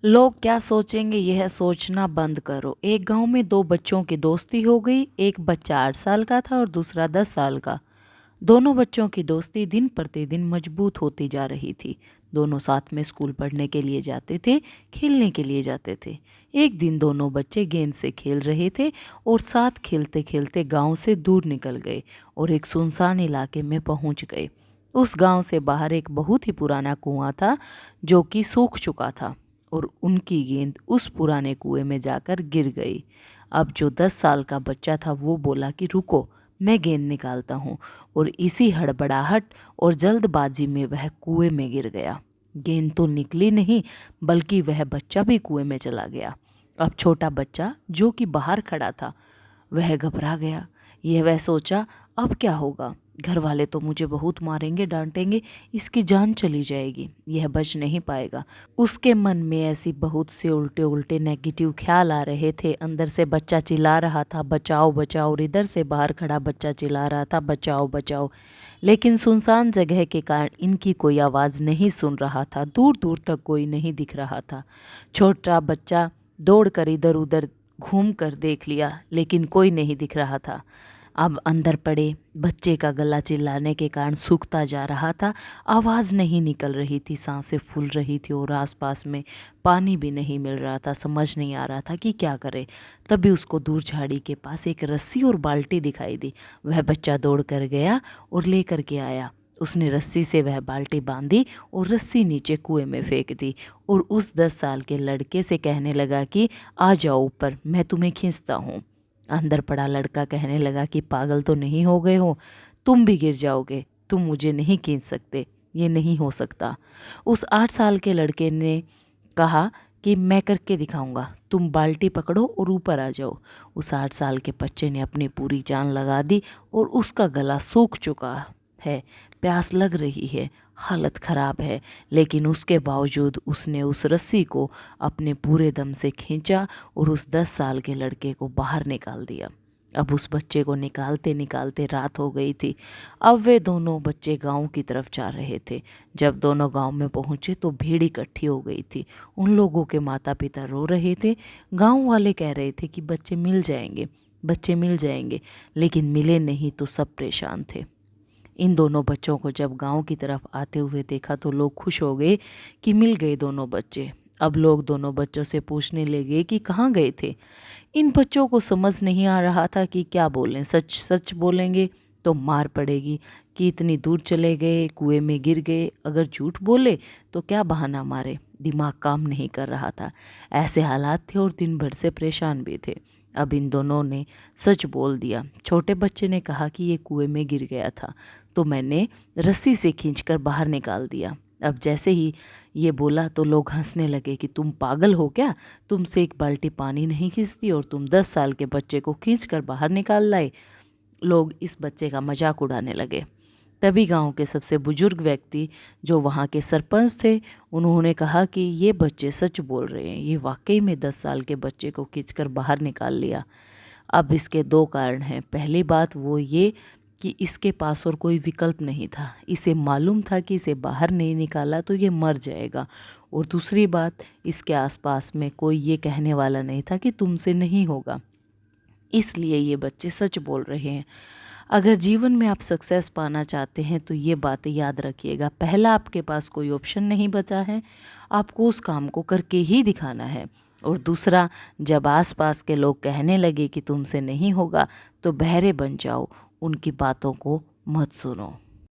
लोग क्या सोचेंगे यह सोचना बंद करो। एक गांव में दो बच्चों की दोस्ती हो गई। एक बच्चा 8 साल का था और दूसरा 10 साल का। दोनों बच्चों की दोस्ती दिन प्रतिदिन मजबूत होती जा रही थी। दोनों साथ में स्कूल पढ़ने के लिए जाते थे, खेलने के लिए जाते थे। एक दिन दोनों बच्चे गेंद से खेल रहे थे और साथ खेलते खेलते गांव से दूर निकल गए और एक सुनसान इलाके में पहुंच गए। उस गांव से बाहर एक बहुत ही पुराना कुआं था जो कि सूख चुका था और उनकी गेंद उस पुराने कुएं में जाकर गिर गई। अब जो 10 साल का बच्चा था वो बोला कि रुको, मैं गेंद निकालता हूँ। और इसी हड़बड़ाहट और जल्दबाजी में वह कुएं में गिर गया। गेंद तो निकली नहीं, बल्कि वह बच्चा भी कुएं में चला गया। अब छोटा बच्चा जो कि बाहर खड़ा था वह घबरा गया। वह सोचा, अब क्या होगा? घर वाले तो मुझे बहुत मारेंगे, डांटेंगे, इसकी जान चली जाएगी, यह बच नहीं पाएगा। उसके मन में ऐसी बहुत से उल्टे उल्टे नेगेटिव ख्याल आ रहे थे। अंदर से बच्चा चिल्ला रहा था बचाओ बचाओ, और इधर से बाहर खड़ा बच्चा चिल्ला रहा था बचाओ बचाओ। लेकिन सुनसान जगह के कारण इनकी कोई आवाज़ नहीं सुन रहा था। दूर दूर तक कोई नहीं दिख रहा था। छोटा बच्चा दौड़कर इधर उधर घूम कर देख लिया, लेकिन कोई नहीं दिख रहा था। अब अंदर पड़े बच्चे का गला चिल्लाने के कारण सूखता जा रहा था। आवाज़ नहीं निकल रही थी, सांसें फूल रही थी और आसपास में पानी भी नहीं मिल रहा था। समझ नहीं आ रहा था कि क्या करे। तभी उसको दूर झाड़ी के पास एक रस्सी और बाल्टी दिखाई दी। वह बच्चा दौड़ कर गया और लेकर के आया। उसने रस्सी से वह बाल्टी बांधी और रस्सी नीचे कुएं में फेंक दी और उस 10 साल के लड़के से कहने लगा कि आ जाओ ऊपर, मैं तुम्हें खींचता हूँ। अंदर पड़ा लड़का कहने लगा कि पागल तो नहीं हो गए हो, तुम भी गिर जाओगे, तुम मुझे नहीं खींच सकते, ये नहीं हो सकता। उस 8 साल के लड़के ने कहा कि मैं करके दिखाऊंगा, तुम बाल्टी पकड़ो और ऊपर आ जाओ। उस 8 साल के बच्चे ने अपनी पूरी जान लगा दी और उसका गला सूख चुका है, प्यास लग रही है, हालत ख़राब है, लेकिन उसके बावजूद उसने उस रस्सी को अपने पूरे दम से खींचा और उस 10 साल के लड़के को बाहर निकाल दिया। अब उस बच्चे को निकालते निकालते रात हो गई थी। अब वे दोनों बच्चे गांव की तरफ जा रहे थे। जब दोनों गांव में पहुंचे तो भीड़ इकट्ठी हो गई थी। उन लोगों के माता पिता रो रहे थे। गांव वाले कह रहे थे कि बच्चे मिल जाएंगे, बच्चे मिल जाएंगे, लेकिन मिले नहीं तो सब परेशान थे। इन दोनों बच्चों को जब गांव की तरफ आते हुए देखा तो लोग खुश हो गए कि मिल गए दोनों बच्चे। अब लोग दोनों बच्चों से पूछने लगे कि कहाँ गए थे। इन बच्चों को समझ नहीं आ रहा था कि क्या बोलें। सच सच बोलेंगे तो मार पड़ेगी कि इतनी दूर चले गए, कुएं में गिर गए। अगर झूठ बोले तो क्या बहाना मारे। दिमाग काम नहीं कर रहा था। ऐसे हालात थे और दिन भर से परेशान भी थे। अब इन दोनों ने सच बोल दिया। छोटे बच्चे ने कहा कि ये कुएं में गिर गया था तो मैंने रस्सी से खींचकर बाहर निकाल दिया। अब जैसे ही ये बोला तो लोग हंसने लगे कि तुम पागल हो क्या, तुमसे एक बाल्टी पानी नहीं खींचती और तुम 10 साल के बच्चे को खींचकर बाहर निकाल लाए। लोग इस बच्चे का मजाक उड़ाने लगे। तभी गांव के सबसे बुजुर्ग व्यक्ति जो वहाँ के सरपंच थे, उन्होंने कहा कि ये बच्चे सच बोल रहे हैं, ये वाकई में 10 साल के बच्चे को खींचकर बाहर निकाल लिया। अब इसके दो कारण हैं। पहली बात वो ये कि इसके पास और कोई विकल्प नहीं था। इसे मालूम था कि इसे बाहर नहीं निकाला तो ये मर जाएगा। और दूसरी बात, इसके आसपास में कोई ये कहने वाला नहीं था कि तुमसे नहीं होगा। इसलिए ये बच्चे सच बोल रहे हैं। अगर जीवन में आप सक्सेस पाना चाहते हैं तो ये बातें याद रखिएगा। पहला, आपके पास कोई ऑप्शन नहीं बचा है, आपको उस काम को करके ही दिखाना है। और दूसरा, जब आसपास के लोग कहने लगे कि तुमसे नहीं होगा तो बहरे बन जाओ, उनकी बातों को मत सुनो।